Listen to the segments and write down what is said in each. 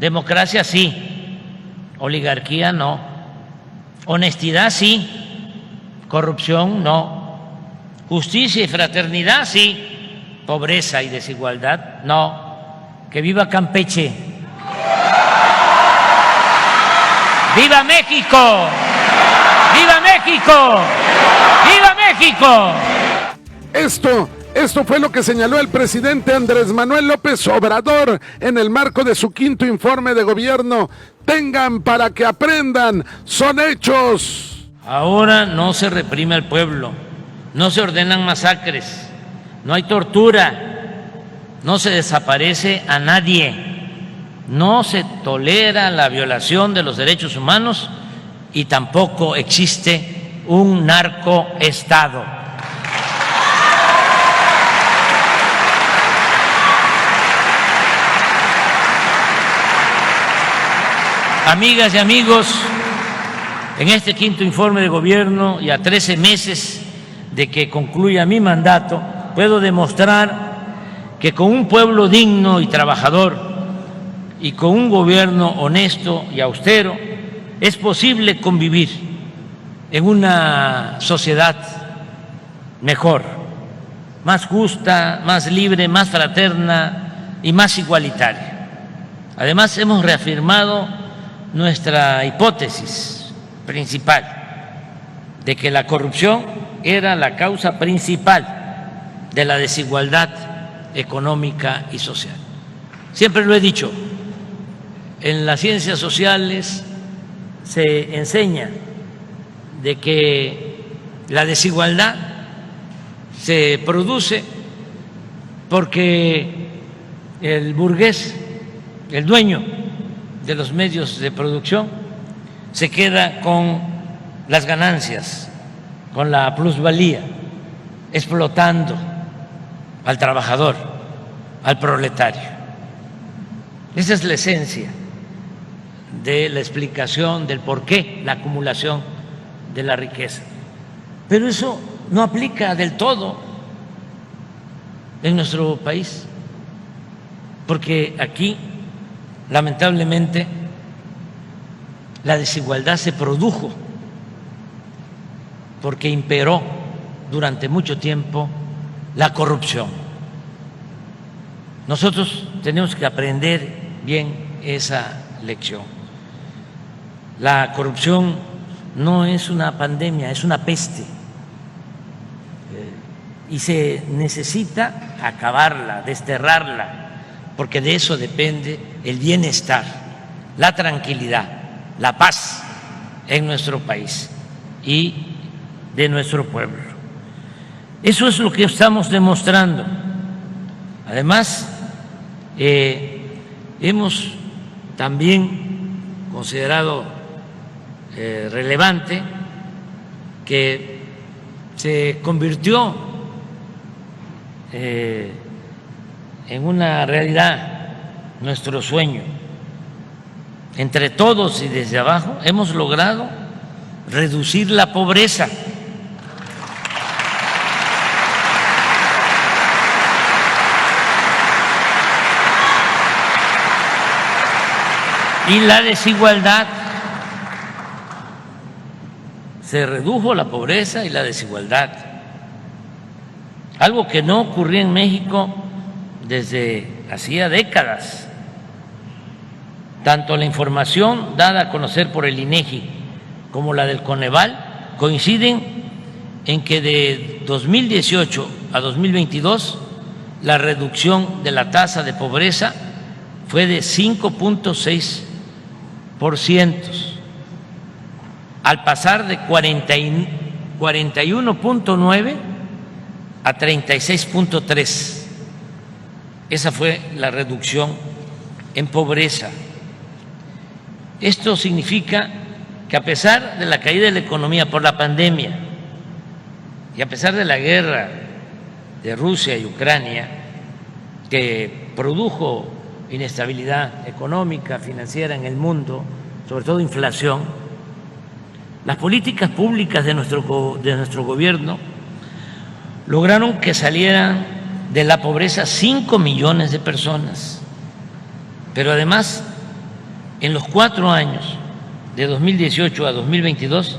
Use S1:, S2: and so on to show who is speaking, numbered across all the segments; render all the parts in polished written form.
S1: Democracia sí, oligarquía no. Honestidad sí, corrupción no. Justicia y fraternidad sí, pobreza y desigualdad no. Que viva Campeche. ¡Viva México! ¡Viva México! ¡Viva México!
S2: Esto fue lo que señaló el presidente Andrés Manuel López Obrador en el marco de su 5º informe de gobierno. Tengan para que aprendan, son hechos.
S1: Ahora no se reprime al pueblo, no se ordenan masacres, no hay tortura, no se desaparece a nadie, no se tolera la violación de los derechos humanos y tampoco existe un narcoestado. Amigas y amigos, en este 5º informe de gobierno y a 13 meses de que concluya mi mandato, puedo demostrar que con un pueblo digno y trabajador y con un gobierno honesto y austero es posible convivir en una sociedad mejor, más justa, más libre, más fraterna y más igualitaria. Además, hemos reafirmado nuestra hipótesis principal de que la corrupción era la causa principal de la desigualdad económica y social. Siempre lo he dicho, en las ciencias sociales se enseña de que la desigualdad se produce porque el burgués, el dueño de los medios de producción, se queda con las ganancias, con la plusvalía, explotando al trabajador, al proletario. Esa es la esencia de la explicación del por qué la acumulación de la riqueza. Pero eso no aplica del todo en nuestro país, porque aquí lamentablemente la desigualdad se produjo porque imperó durante mucho tiempo la corrupción. Nosotros tenemos que aprender bien esa lección. La corrupción no es una pandemia, es una peste, y se necesita acabarla, desterrarla, porque de eso depende el bienestar, la tranquilidad, la paz en nuestro país y de nuestro pueblo. Eso es lo que estamos demostrando. Además, hemos también considerado relevante que se convirtió en una realidad nuestro sueño. Entre todos y desde abajo hemos logrado reducir la pobreza. Y la desigualdad. Se redujo la pobreza y la desigualdad, algo que no ocurría en México desde hacía décadas. Tanto la información dada a conocer por el INEGI como la del Coneval coinciden en que de 2018 a 2022 la reducción de la tasa de pobreza fue de 5.6%, al pasar de 41.9 a 36.3. Esa fue la reducción en pobreza. Esto significa que a pesar de la caída de la economía por la pandemia y a pesar de la guerra de Rusia y Ucrania, que produjo inestabilidad económica, financiera en el mundo, sobre todo inflación, las políticas públicas de nuestro gobierno lograron que salieran de la pobreza 5 millones de personas, pero además en los 4 años de 2018 a 2022,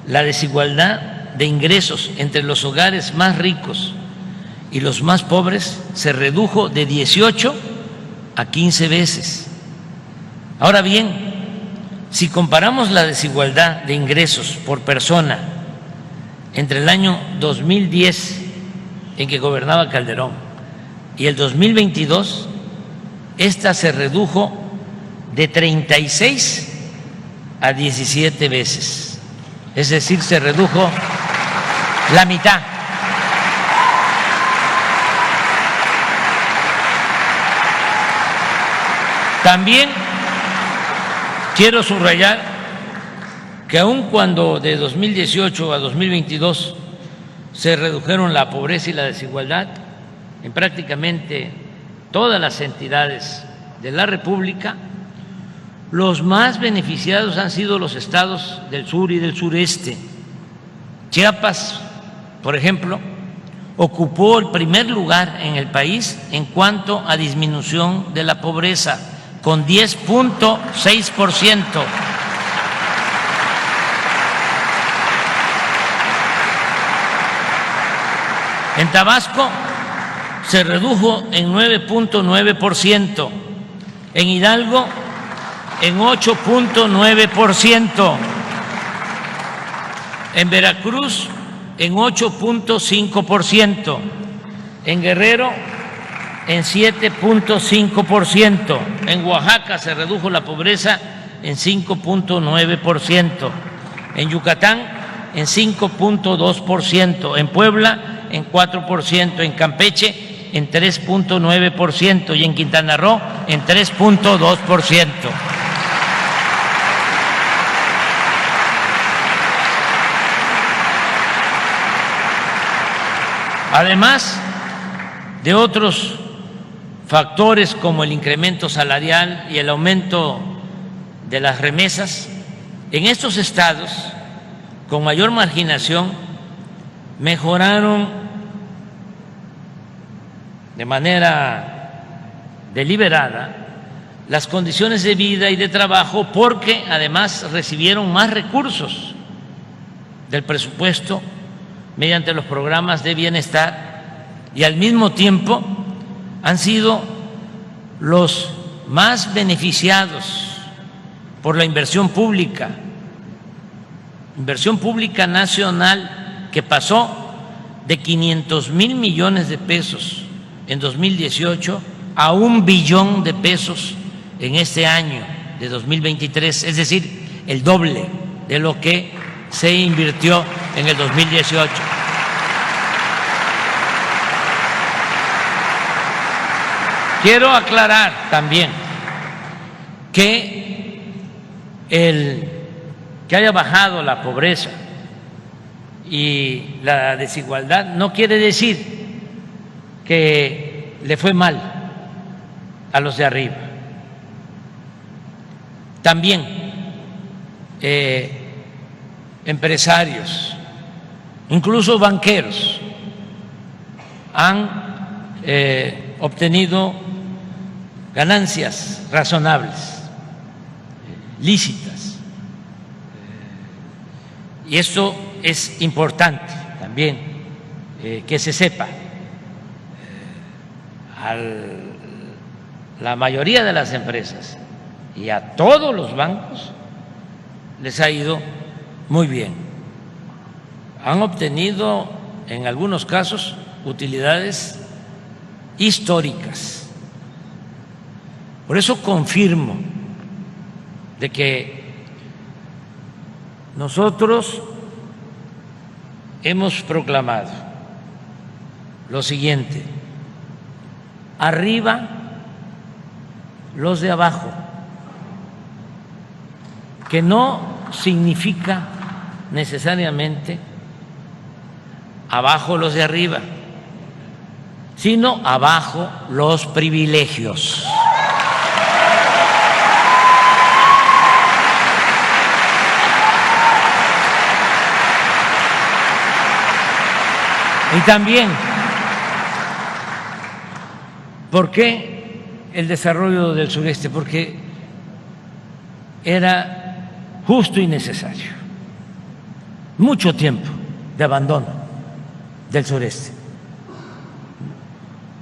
S1: la desigualdad de ingresos entre los hogares más ricos y los más pobres se redujo de 18 a 15 veces. Ahora bien, si comparamos la desigualdad de ingresos por persona entre el año 2010, en que gobernaba Calderón, y el 2022, esta se redujo de 36 a 17 veces. Es decir, se redujo la mitad. También quiero subrayar que aun cuando de 2018 a 2022 se redujeron la pobreza y la desigualdad en prácticamente todas las entidades de la República, los más beneficiados han sido los estados del sur y del sureste. Chiapas, por ejemplo, ocupó el primer lugar en el país en cuanto a disminución de la pobreza, con 10.6%. En Tabasco se redujo en 9.9%, en Hidalgo en 8.9%, en Veracruz en 8.5%, en Guerrero en 7.5%, en Oaxaca se redujo la pobreza en 5.9%, en Yucatán en 5.2%, en Puebla en 4%, en Campeche en 3.9% y en Quintana Roo en 3.2%. Además de otros factores como el incremento salarial y el aumento de las remesas, en estos estados con mayor marginación mejoraron de manera deliberada las condiciones de vida y de trabajo, porque además recibieron más recursos del presupuesto mediante los programas de bienestar y al mismo tiempo han sido los más beneficiados por la inversión pública nacional, que pasó de 500,000 millones de pesos en 2018 a 1 billón de pesos en este año de 2023, es decir, el doble de lo que se invirtió en el 2018. Quiero aclarar también que el que haya bajado la pobreza y la desigualdad no quiere decir que le fue mal a los de arriba. También empresarios, incluso banqueros, han obtenido ganancias razonables, lícitas. Y esto es importante también que se sepa. A la mayoría de las empresas y a todos los bancos les ha ido muy bien. Han obtenido en algunos casos utilidades históricas. Por eso confirmo de que nosotros hemos proclamado lo siguiente: arriba los de abajo, que no significa necesariamente abajo los de arriba, sino abajo los privilegios. Y también, ¿por qué el desarrollo del sureste? Porque era justo y necesario. Mucho tiempo de abandono del sureste.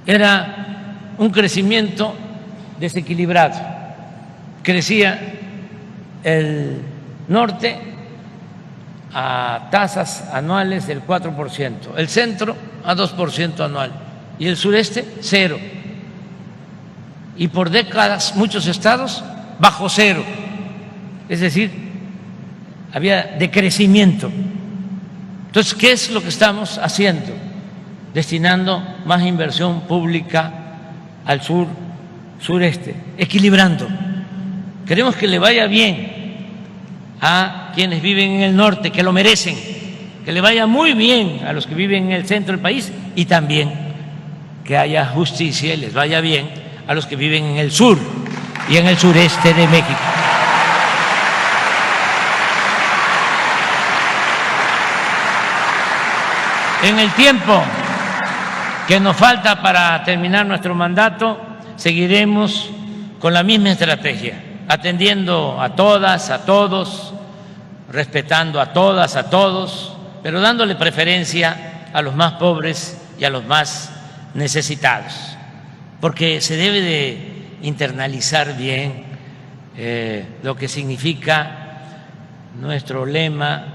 S1: Era un crecimiento desequilibrado. Crecía el norte a tasas anuales del 4%, el centro a 2% anual y el sureste 0%. Y por décadas muchos estados bajo 0%, es decir, había decrecimiento. Entonces, ¿qué es lo que estamos haciendo? Destinando más inversión pública al sur, sureste, equilibrando. Queremos que le vaya bien a quienes viven en el norte, que lo merecen, que le vaya muy bien a los que viven en el centro del país y también que haya justicia y les vaya bien a los que viven en el sur y en el sureste de México. En el tiempo que nos falta para terminar nuestro mandato, seguiremos con la misma estrategia, atendiendo a todas, a todos, respetando a todas, a todos, pero dándole preferencia a los más pobres y a los más necesitados, porque se debe de internalizar bien lo que significa nuestro lema,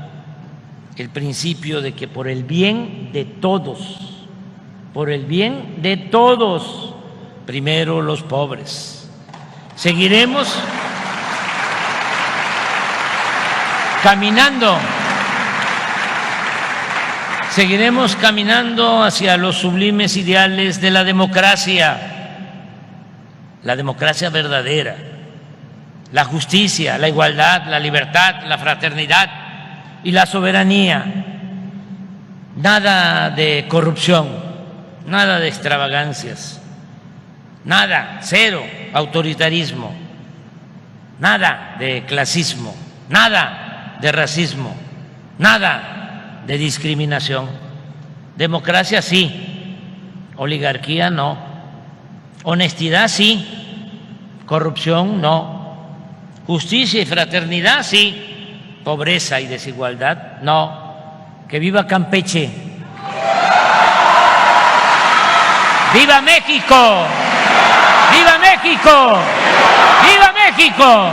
S1: el principio de que por el bien de todos, por el bien de todos, primero los pobres. Seguiremos caminando hacia los sublimes ideales de la democracia verdadera, la justicia, la igualdad, la libertad, la fraternidad y la soberanía. Nada de corrupción, nada de extravagancias, nada, cero autoritarismo, nada de clasismo, nada de racismo, nada de discriminación. Democracia sí, oligarquía no, honestidad sí, corrupción no, justicia y fraternidad sí, pobreza y desigualdad no. Que viva Campeche. ¡Viva México! ¡Viva México! ¡Viva México!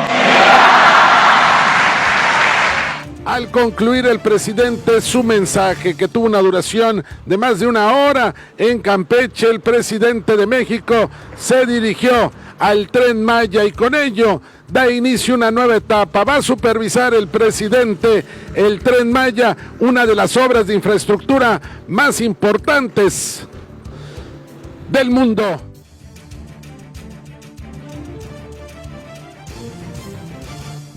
S2: Al concluir el presidente su mensaje, que tuvo una duración de más de una hora en Campeche, el presidente de México se dirigió al Tren Maya y con ello da inicio una nueva etapa. Va a supervisar el presidente el Tren Maya, una de las obras de infraestructura más importantes del mundo.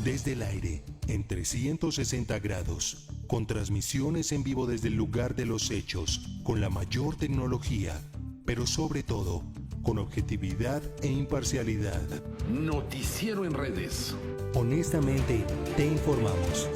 S3: Desde el aire, en 360 grados, con transmisiones en vivo desde el lugar de los hechos, con la mayor tecnología, pero sobre todo, con objetividad e imparcialidad.
S4: Noticiero en redes.
S3: Honestamente, te informamos.